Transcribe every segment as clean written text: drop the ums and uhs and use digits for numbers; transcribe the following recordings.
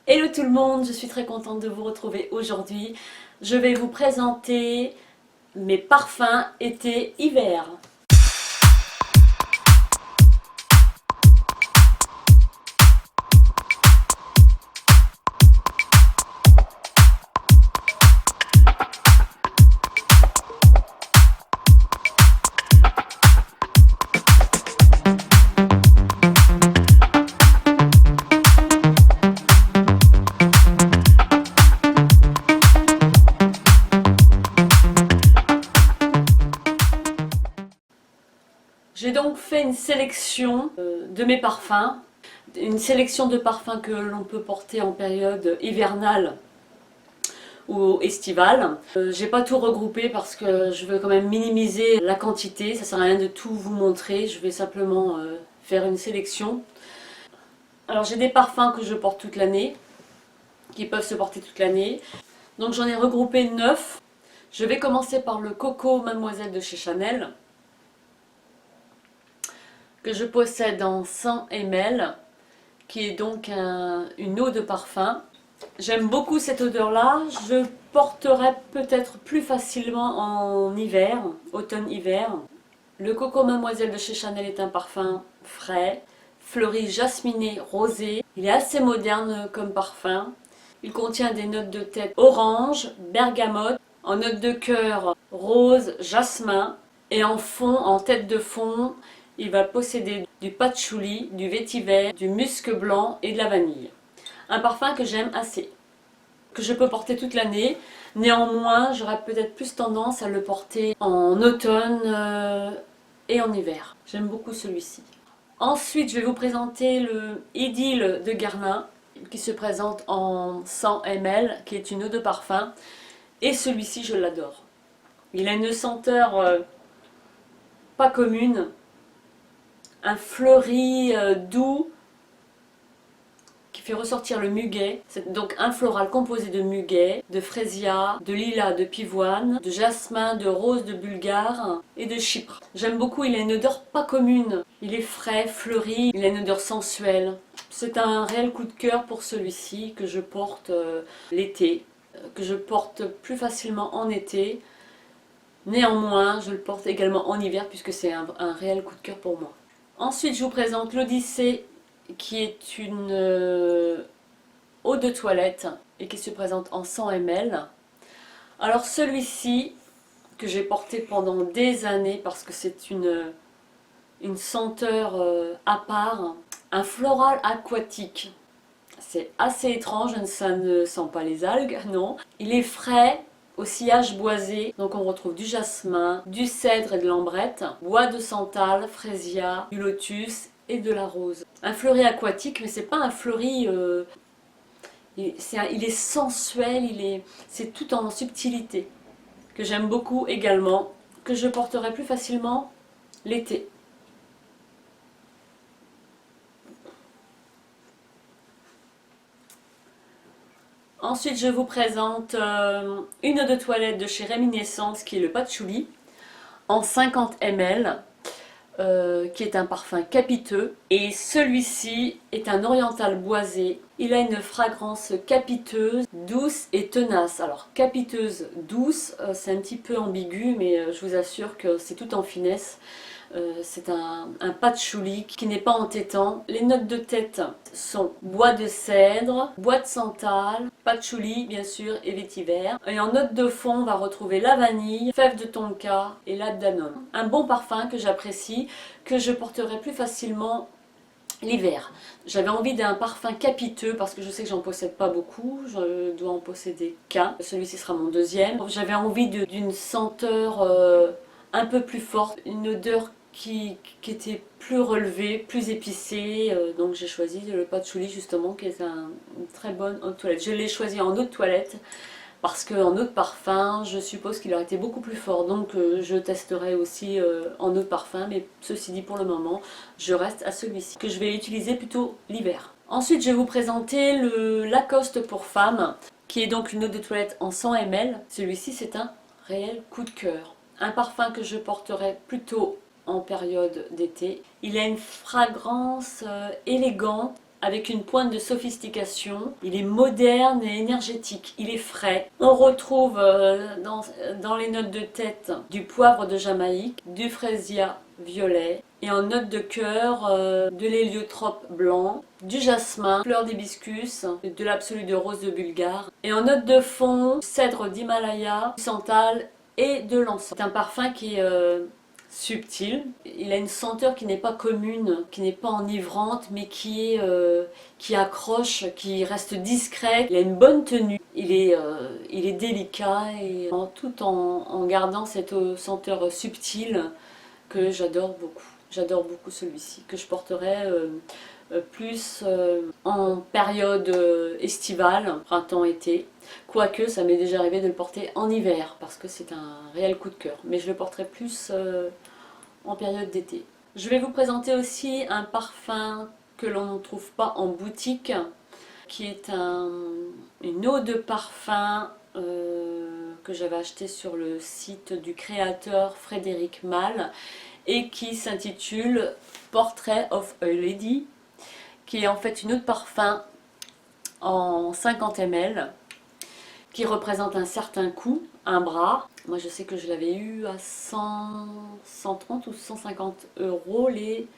Hello tout le monde, je suis très contente de vous retrouver aujourd'hui. Je vais vous présenter mes parfums été-hiver. J'ai donc fait une sélection de mes parfums, une sélection de parfums que l'on peut porter en période hivernale ou estivale. J'ai pas tout regroupé parce que je veux quand même minimiser la quantité, ça sert à rien de tout vous montrer, je vais simplement faire une sélection. Alors j'ai des parfums que je porte toute l'année, qui peuvent se porter toute l'année. Donc j'en ai regroupé 9. Je vais commencer par le Coco Mademoiselle de chez Chanel, que je possède en 100 ml, qui est donc une eau de parfum. J'aime beaucoup cette odeur-là, je porterai peut-être plus facilement en hiver, automne-hiver. Le Coco Mademoiselle de chez Chanel est un parfum frais, fleuri, jasminé, rosé. Il est assez moderne comme parfum. Il contient des notes de tête orange, bergamote, en note de cœur rose, jasmin, et en fond, en tête de fond, il va posséder du patchouli, du vétiver, du musc blanc et de la vanille. Un parfum que j'aime assez, que je peux porter toute l'année. Néanmoins, j'aurais peut-être plus tendance à le porter en automne et en hiver. J'aime beaucoup celui-ci. Ensuite, je vais vous présenter le Idylle de Guerlain, qui se présente en 100 ml, qui est une eau de parfum. Et celui-ci, je l'adore. Il a une senteur pas commune, un fleuri doux qui fait ressortir le muguet. C'est donc un floral composé de muguet, de frésia, de lilas, de pivoine, de jasmin, de rose de Bulgare et de chypre. J'aime beaucoup, il a une odeur pas commune. Il est frais, fleuri, il a une odeur sensuelle. C'est un réel coup de cœur pour celui-ci que je porte l'été, que je porte plus facilement en été. Néanmoins, je le porte également en hiver puisque c'est un réel coup de cœur pour moi. Ensuite, je vous présente l'Odyssée, qui est une eau de toilette et qui se présente en 100 ml. Alors celui-ci, que j'ai porté pendant des années parce que c'est une senteur à part, un floral aquatique. C'est assez étrange, ça ne sent pas les algues, non. Il est frais, au sillage boisé, donc on retrouve du jasmin, du cèdre et de l'ambrette, bois de santal, frésia, du lotus et de la rose. Un fleuri aquatique, mais c'est pas un fleuri... il est sensuel, c'est tout en subtilité, que j'aime beaucoup également, que je porterai plus facilement l'été. Ensuite, je vous présente une eau de toilette de chez Réminiscence qui est le patchouli en 50 ml, qui est un parfum capiteux. Et celui-ci est un oriental boisé. Il a une fragrance capiteuse, douce et tenace. Alors capiteuse, douce, c'est un petit peu ambigu, mais je vous assure que c'est tout en finesse. C'est un patchouli qui n'est pas entêtant. Les notes de tête sont bois de cèdre, bois de santal, patchouli bien sûr et vétiver. Et en note de fond, on va retrouver la vanille, fève de tonka et l'addanum. Un bon parfum que j'apprécie, que je porterai plus facilement l'hiver. J'avais envie d'un parfum capiteux parce que je sais que j'en possède pas beaucoup, je dois en posséder qu'un. Celui-ci sera mon deuxième. J'avais envie d'une senteur un peu plus forte, une odeur qui était plus relevée, plus épicée, donc j'ai choisi le patchouli justement qui est une très bonne eau de toilette. Je l'ai choisi en eau de toilette parce qu'en eau de parfum, je suppose qu'il aurait été beaucoup plus fort, donc je testerai aussi en eau de parfum, mais ceci dit pour le moment, je reste à celui-ci, que je vais utiliser plutôt l'hiver. Ensuite, je vais vous présenter le Lacoste pour femmes, qui est donc une eau de toilette en 100 ml. Celui-ci, c'est un réel coup de cœur. Un parfum que je porterai plutôt en période d'été. Il a une fragrance élégante, avec une pointe de sophistication. Il est moderne et énergétique, il est frais. On retrouve dans les notes de tête du poivre de Jamaïque, du freesia violet, et en note de cœur, de l'héliotrope blanc, du jasmin, fleur d'hibiscus, de l'absolu de rose de Bulgare, et en note de fond, cèdre d'Himalaya, du santal et de l'encens. C'est un parfum qui est subtil. Il a une senteur qui n'est pas commune, qui n'est pas enivrante, mais qui accroche, qui reste discret. Il a une bonne tenue. Il est délicat et tout en gardant cette senteur subtile que j'adore beaucoup. J'adore beaucoup celui-ci, que je porterai plus en période estivale, printemps-été. Quoique ça m'est déjà arrivé de le porter en hiver, parce que c'est un réel coup de cœur. Mais je le porterai plus en période d'été. Je vais vous présenter aussi un parfum que l'on ne trouve pas en boutique, qui est une eau de parfum que j'avais acheté sur le site du créateur Frédéric Malle et qui s'intitule Portrait of a Lady, qui est en fait une eau de parfum en 50 ml qui représente un certain coût, un bras. Moi je sais que je l'avais eu à 130 ou 150 euros les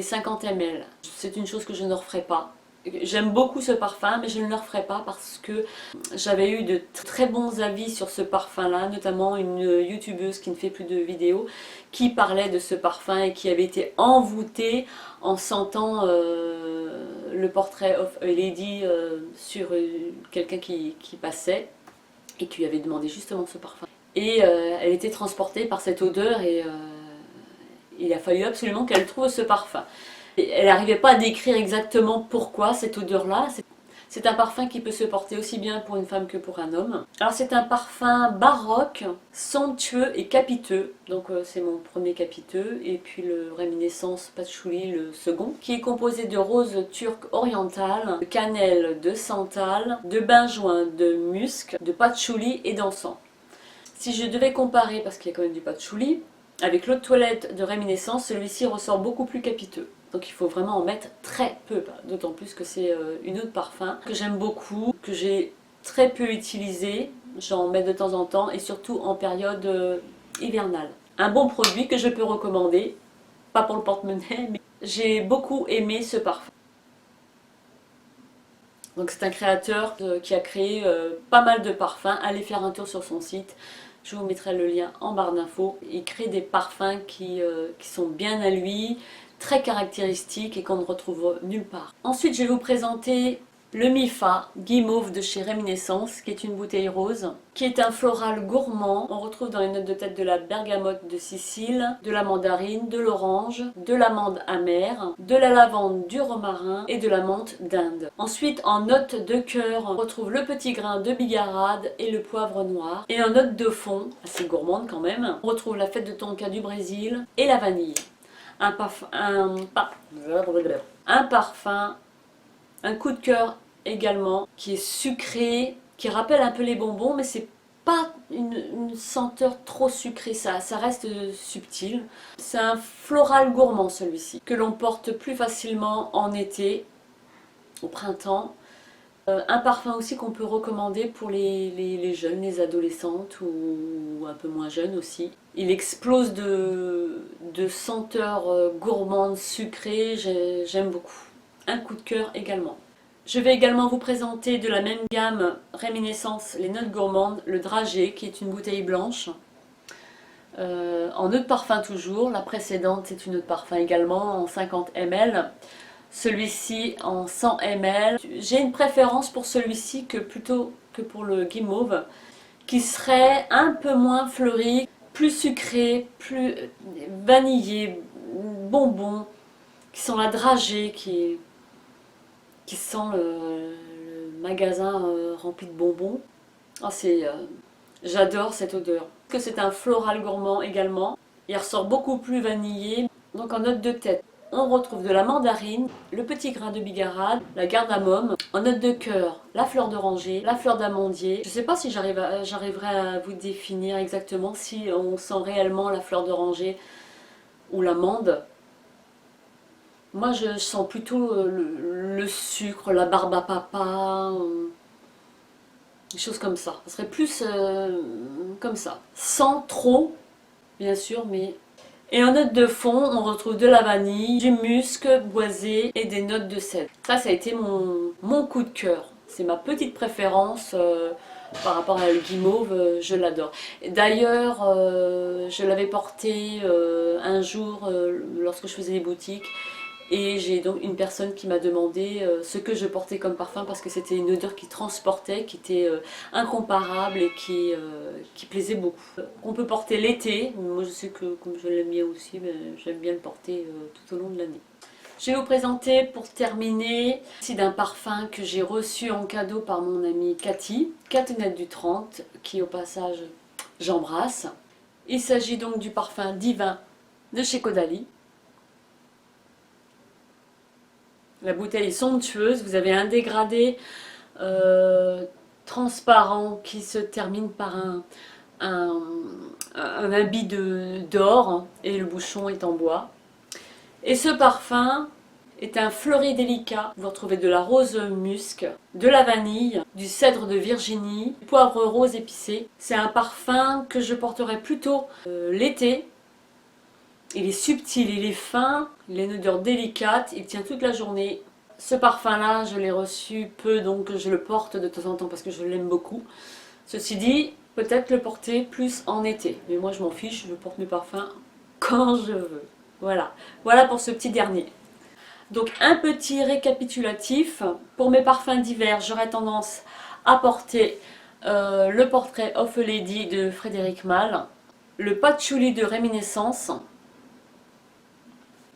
50 ml. C'est une chose que je ne referai pas. J'aime beaucoup ce parfum, mais je ne le referai pas parce que j'avais eu de très bons avis sur ce parfum-là, notamment une youtubeuse qui ne fait plus de vidéos, qui parlait de ce parfum et qui avait été envoûtée en sentant le Portrait of a Lady sur quelqu'un qui passait et qui lui avait demandé justement ce parfum. Et elle était transportée par cette odeur et il a fallu absolument qu'elle trouve ce parfum. Elle n'arrivait pas à décrire exactement pourquoi cette odeur-là. C'est un parfum qui peut se porter aussi bien pour une femme que pour un homme. Alors c'est un parfum baroque, somptueux et capiteux. Donc c'est mon premier capiteux. Et puis le réminiscence patchouli, le second, qui est composé de rose turque orientale, de cannelle, de santal, de benjoin, de musc, de patchouli et d'encens. Si je devais comparer, parce qu'il y a quand même du patchouli, avec l'eau de toilette de réminiscence, celui-ci ressort beaucoup plus capiteux. Donc il faut vraiment en mettre très peu, d'autant plus que c'est une eau de parfum que j'aime beaucoup, que j'ai très peu utilisée, j'en mets de temps en temps et surtout en période hivernale. Un bon produit que je peux recommander, pas pour le porte-monnaie, mais j'ai beaucoup aimé ce parfum. Donc c'est un créateur qui a créé pas mal de parfums, allez faire un tour sur son site. Je vous mettrai le lien en barre d'infos. Il crée des parfums qui sont bien à lui, très caractéristiques et qu'on ne retrouve nulle part. Ensuite, je vais vous présenter le Mifa Guimauve de chez Réminiscence, qui est une bouteille rose, qui est un floral gourmand. On retrouve dans les notes de tête de la bergamote de Sicile, de la mandarine, de l'orange, de l'amande amère, de la lavande, du romarin et de la menthe d'Inde. Ensuite, en note de cœur, on retrouve le petit grain de bigarade et le poivre noir. Et en note de fond, assez gourmande quand même, on retrouve la fête de tonka du Brésil et la vanille. Un parfum, un coup de cœur également, qui est sucré, qui rappelle un peu les bonbons, mais c'est pas une senteur trop sucrée, ça reste subtil. C'est un floral gourmand celui-ci, que l'on porte plus facilement en été, au printemps. Un parfum aussi qu'on peut recommander pour les jeunes, les adolescentes ou un peu moins jeunes aussi. Il explose de senteurs gourmandes, sucrées, j'aime beaucoup. Un coup de cœur également. Je vais également vous présenter de la même gamme Réminiscence, les notes gourmandes, le dragée qui est une bouteille blanche. En eau de parfum toujours, la précédente c'est une eau de parfum également en 50 ml. Celui-ci en 100 ml. J'ai une préférence pour celui-ci plutôt que pour le Guimauve, qui serait un peu moins fleuri, plus sucré, plus vanillé, bonbon, qui sent la dragée, qui sent le magasin rempli de bonbons. Oh, j'adore cette odeur. Que c'est un floral gourmand également. Il ressort beaucoup plus vanillé. Donc en note de tête, on retrouve de la mandarine, le petit grain de bigarade, la cardamome. En note de cœur, la fleur d'oranger, la fleur d'amandier. Je ne sais pas si j'arriverai à vous définir exactement si on sent réellement la fleur d'oranger ou l'amande. Moi je sens plutôt le sucre, la barbe à papa, des choses comme ça. Ça serait plus comme ça. Sans trop, bien sûr, mais... Et en note de fond, on retrouve de la vanille, du musc boisé et des notes de cèdre. Ça a été mon coup de cœur. C'est ma petite préférence par rapport à le guimauve, je l'adore. D'ailleurs, je l'avais porté un jour lorsque je faisais les boutiques. Et j'ai donc une personne qui m'a demandé ce que je portais comme parfum parce que c'était une odeur qui transportait, qui était incomparable et qui plaisait beaucoup. On peut porter l'été, moi je sais que comme je l'aime bien aussi, j'aime bien le porter tout au long de l'année. Je vais vous présenter pour terminer ici d'un parfum que j'ai reçu en cadeau par mon amie Cathy, Catenette du 30, qui au passage j'embrasse. Il s'agit donc du parfum Divin de chez Caudalie. La bouteille est somptueuse, vous avez un dégradé transparent qui se termine par un habit d'or et le bouchon est en bois. Et ce parfum est un fleuri délicat. Vous retrouvez de la rose musc, de la vanille, du cèdre de Virginie, du poivre rose épicé. C'est un parfum que je porterai plutôt l'été. Il est subtil, il est fin, il a une odeur délicate, il tient toute la journée. Ce parfum-là, je l'ai reçu peu, donc je le porte de temps en temps parce que je l'aime beaucoup. Ceci dit, peut-être le porter plus en été. Mais moi, je m'en fiche, je porte mes parfums quand je veux. Voilà, voilà pour ce petit dernier. Donc un petit récapitulatif. Pour mes parfums d'hiver, j'aurais tendance à porter le Portrait of a Lady de Frédéric Malle, le Patchouli de Réminiscence,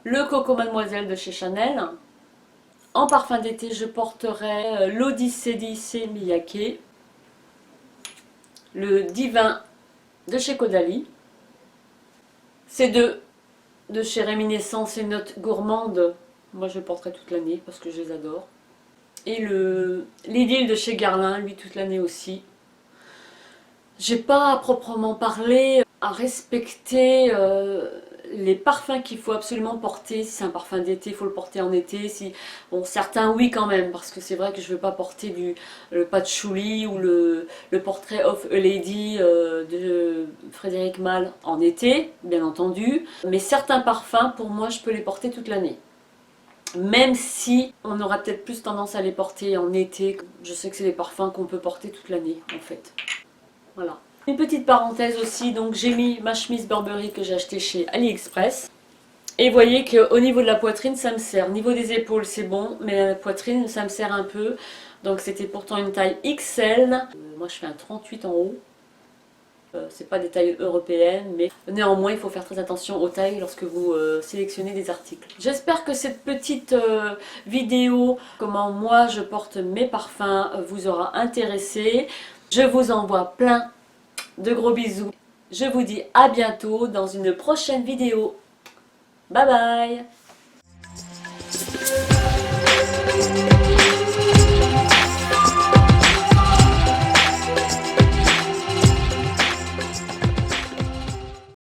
le Coco Mademoiselle de chez Chanel. En parfum d'été, je porterai l'Odyssée d'Issey Miyake, le Divin de chez Caudalie. Ces deux de chez Réminiscence et Notes Gourmandes, moi je le porterai toute l'année parce que je les adore. Et l'Idylle de chez Guerlain, lui toute l'année aussi. J'ai pas à proprement parler à respecter les parfums qu'il faut absolument porter. Si c'est un parfum d'été, il faut le porter en été. Bon, certains oui quand même, parce que c'est vrai que je ne veux pas porter le patchouli ou le Portrait of a Lady de Frédéric Malle en été, bien entendu. Mais certains parfums, pour moi, je peux les porter toute l'année. Même si on aura peut-être plus tendance à les porter en été. Je sais que c'est des parfums qu'on peut porter toute l'année, en fait. Voilà. Une petite parenthèse aussi, donc j'ai mis ma chemise Burberry que j'ai achetée chez AliExpress. Et vous voyez qu'au niveau de la poitrine, ça me sert. Au niveau des épaules, c'est bon, mais la poitrine, ça me sert un peu. Donc c'était pourtant une taille XL. Moi, je fais un 38 en haut. C'est pas des tailles européennes, mais néanmoins, il faut faire très attention aux tailles lorsque vous sélectionnez des articles. J'espère que cette petite vidéo, comment moi je porte mes parfums, vous aura intéressé. Je vous envoie plein de gros bisous. Je vous dis à bientôt dans une prochaine vidéo. Bye bye!